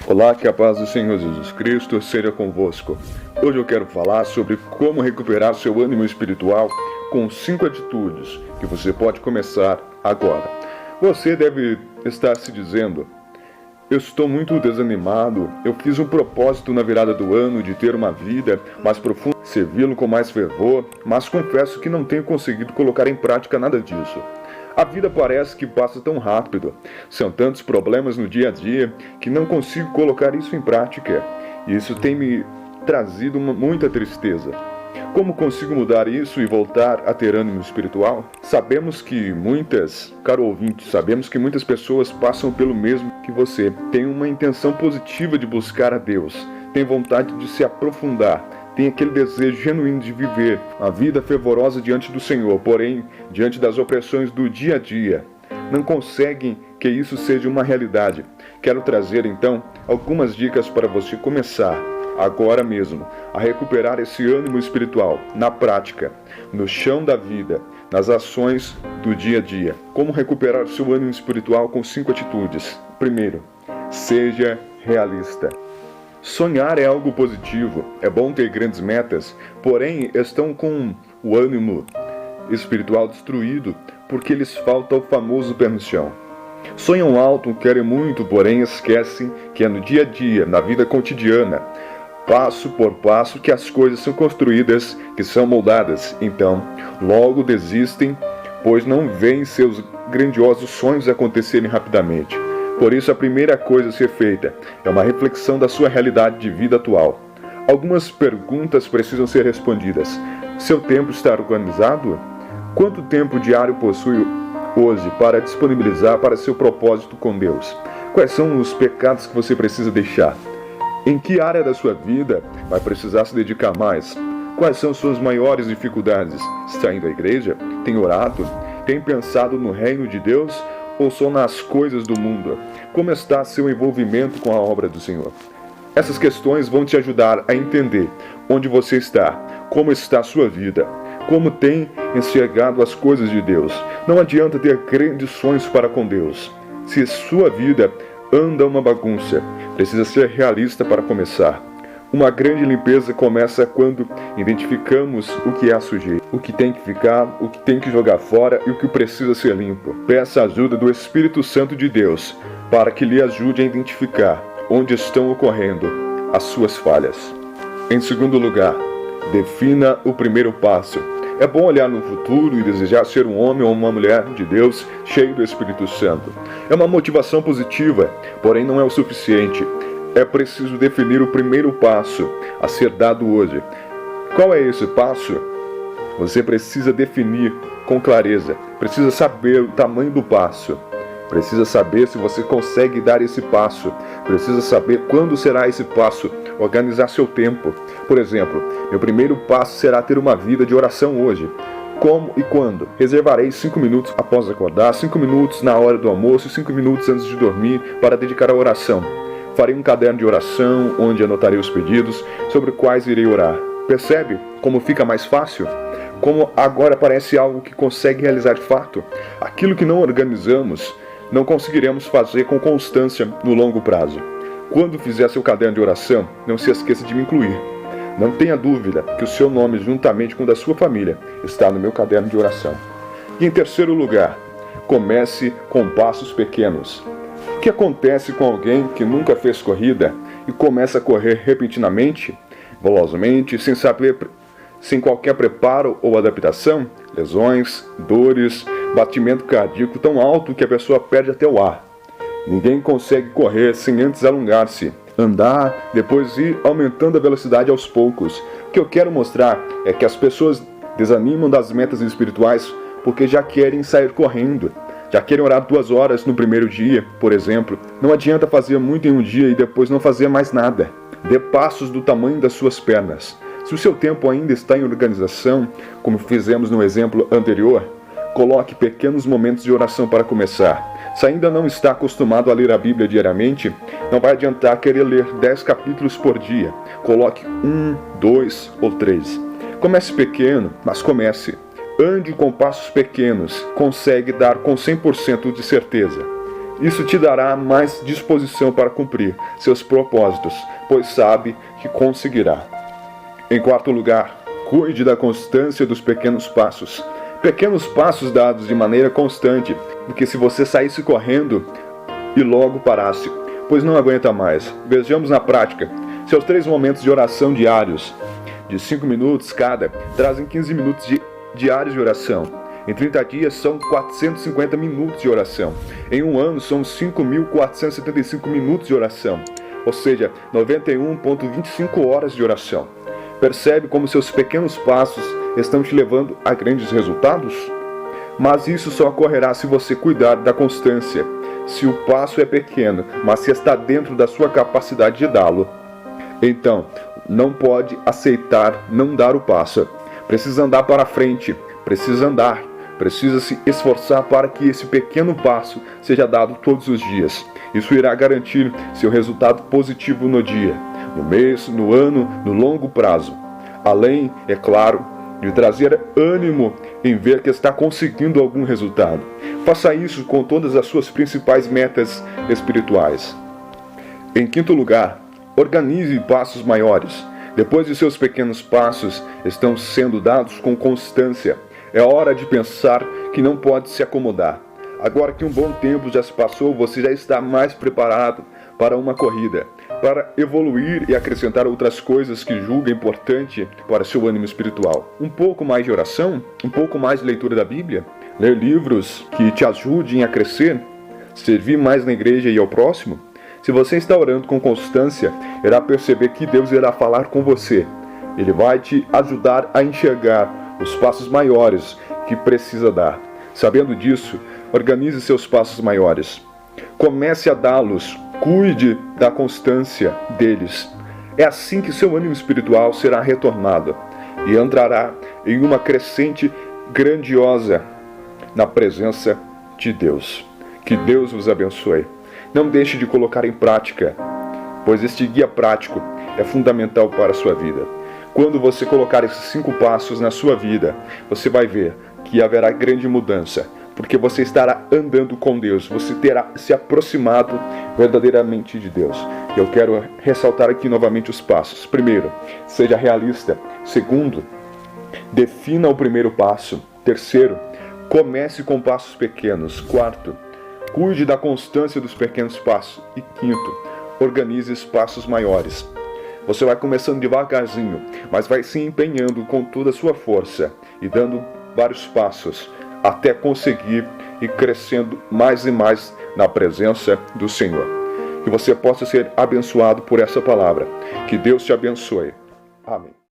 Olá, que a paz do Senhor Jesus Cristo seja convosco. Hoje eu quero falar sobre como recuperar seu ânimo espiritual com 5 atitudes que você pode começar agora. Você deve estar se dizendo: eu estou muito desanimado, eu fiz um propósito na virada do ano de ter uma vida mais profunda, servi-lo com mais fervor, mas confesso que não tenho conseguido colocar em prática nada disso. A vida parece que passa tão rápido. São tantos problemas no dia a dia que não consigo colocar isso em prática. E isso tem me trazido muita tristeza. Como consigo mudar isso e voltar a ter ânimo espiritual? Caro ouvinte, sabemos que muitas pessoas passam pelo mesmo que você. Tem uma intenção positiva de buscar a Deus. Tem vontade de se aprofundar. Tem aquele desejo genuíno de viver a vida fervorosa diante do Senhor, porém, diante das opressões do dia a dia, não conseguem que isso seja uma realidade. Quero trazer, então, algumas dicas para você começar, agora mesmo, a recuperar esse ânimo espiritual, na prática, no chão da vida, nas ações do dia a dia. Como recuperar o seu ânimo espiritual com 5 atitudes. Primeiro, seja realista. Sonhar é algo positivo, é bom ter grandes metas, porém estão com o ânimo espiritual destruído porque lhes falta o famoso pé no chão. Sonham alto, querem muito, porém esquecem que é no dia a dia, na vida cotidiana, passo por passo, que as coisas são construídas, que são moldadas. Então, logo desistem, pois não veem seus grandiosos sonhos acontecerem rapidamente. Por isso, a primeira coisa a ser feita é uma reflexão da sua realidade de vida atual. Algumas perguntas precisam ser respondidas. Seu tempo está organizado? Quanto tempo diário possui hoje para disponibilizar para seu propósito com Deus? Quais são os pecados que você precisa deixar? Em que área da sua vida vai precisar se dedicar mais? Quais são suas maiores dificuldades? Está indo à igreja? Tem orado? Tem pensado no reino de Deus? Ou só nas coisas do mundo? Como está seu envolvimento com a obra do Senhor? Essas questões vão te ajudar a entender onde você está, como está a sua vida, como tem enxergado as coisas de Deus. Não adianta ter grandes sonhos para com Deus, se sua vida anda uma bagunça. Precisa ser realista para começar. Uma grande limpeza começa quando identificamos o que é sujeito, o que tem que ficar, o que tem que jogar fora e o que precisa ser limpo. Peça a ajuda do Espírito Santo de Deus para que lhe ajude a identificar onde estão ocorrendo as suas falhas. Em segundo lugar, defina o primeiro passo. É bom olhar no futuro e desejar ser um homem ou uma mulher de Deus cheio do Espírito Santo. É uma motivação positiva, porém não é o suficiente. É preciso definir o primeiro passo a ser dado hoje. Qual é esse passo? Você precisa definir com clareza. Precisa saber o tamanho do passo. Precisa saber se você consegue dar esse passo. Precisa saber quando será esse passo. Organizar seu tempo. Por exemplo, meu primeiro passo será ter uma vida de oração hoje. Como e quando? Reservarei 5 minutos após acordar, 5 minutos na hora do almoço e 5 minutos antes de dormir para dedicar à oração. Farei um caderno de oração, onde anotarei os pedidos sobre quais irei orar. Percebe como fica mais fácil? Como agora parece algo que consegue realizar de fato? Aquilo que não organizamos, não conseguiremos fazer com constância no longo prazo. Quando fizer seu caderno de oração, não se esqueça de me incluir. Não tenha dúvida que o seu nome, juntamente com o da sua família, está no meu caderno de oração. E em terceiro lugar, comece com passos pequenos. O que acontece com alguém que nunca fez corrida e começa a correr repentinamente, velozmente, sem qualquer preparo ou adaptação? Lesões, dores, batimento cardíaco tão alto que a pessoa perde até o ar. Ninguém consegue correr sem antes alongar-se, andar, depois ir aumentando a velocidade aos poucos. O que eu quero mostrar é que as pessoas desanimam das metas espirituais porque já querem sair correndo. Já querem orar 2 horas no primeiro dia, por exemplo. Não adianta fazer muito em um dia e depois não fazer mais nada. Dê passos do tamanho das suas pernas. Se o seu tempo ainda está em organização, como fizemos no exemplo anterior, coloque pequenos momentos de oração para começar. Se ainda não está acostumado a ler a Bíblia diariamente, não vai adiantar querer ler 10 capítulos por dia. Coloque 1, 2 ou 3. Comece pequeno, mas comece. Ande com passos pequenos, consegue dar com 100% de certeza. Isso te dará mais disposição para cumprir seus propósitos, pois sabe que conseguirá. Em quarto lugar, cuide da constância dos pequenos passos. Pequenos passos dados de maneira constante, porque se você saísse correndo e logo parasse, pois não aguenta mais. Vejamos na prática. Seus 3 momentos de oração diários, de 5 minutos cada, trazem 15 minutos diários de oração. Em 30 dias são 450 minutos de oração. Em um ano são 5.475 minutos de oração. Ou seja, 91,25 horas de oração. Percebe como seus pequenos passos estão te levando a grandes resultados? Mas isso só ocorrerá se você cuidar da constância. Se o passo é pequeno, mas se está dentro da sua capacidade de dá-lo, então não pode aceitar não dar o passo. Precisa andar para frente, precisa andar, precisa se esforçar para que esse pequeno passo seja dado todos os dias. Isso irá garantir seu resultado positivo no dia, no mês, no ano, no longo prazo. Além, é claro, de trazer ânimo em ver que está conseguindo algum resultado. Faça isso com todas as suas principais metas espirituais. Em quinto lugar, organize passos maiores. Depois de seus pequenos passos estão sendo dados com constância, é hora de pensar que não pode se acomodar. Agora que um bom tempo já se passou, você já está mais preparado para uma corrida, para evoluir e acrescentar outras coisas que julga importante para seu ânimo espiritual. Um pouco mais de oração, um pouco mais de leitura da Bíblia, ler livros que te ajudem a crescer, servir mais na igreja e ao próximo. Se você está orando com constância, irá perceber que Deus irá falar com você. Ele vai te ajudar a enxergar os passos maiores que precisa dar. Sabendo disso, organize seus passos maiores. Comece a dá-los, cuide da constância deles. É assim que seu ânimo espiritual será retornado e entrará em uma crescente grandiosa na presença de Deus. Que Deus vos abençoe. Não deixe de colocar em prática, pois este guia prático é fundamental para a sua vida. Quando você colocar esses 5 passos na sua vida, você vai ver que haverá grande mudança, porque você estará andando com Deus, você terá se aproximado verdadeiramente de Deus. Eu quero ressaltar aqui novamente os passos. Primeiro, seja realista. Segundo, defina o primeiro passo. Terceiro, comece com passos pequenos. Quarto, cuide da constância dos pequenos passos. E quinto, organize passos maiores. Você vai começando devagarzinho, mas vai se empenhando com toda a sua força e dando vários passos até conseguir ir crescendo mais e mais na presença do Senhor. Que você possa ser abençoado por essa palavra. Que Deus te abençoe. Amém.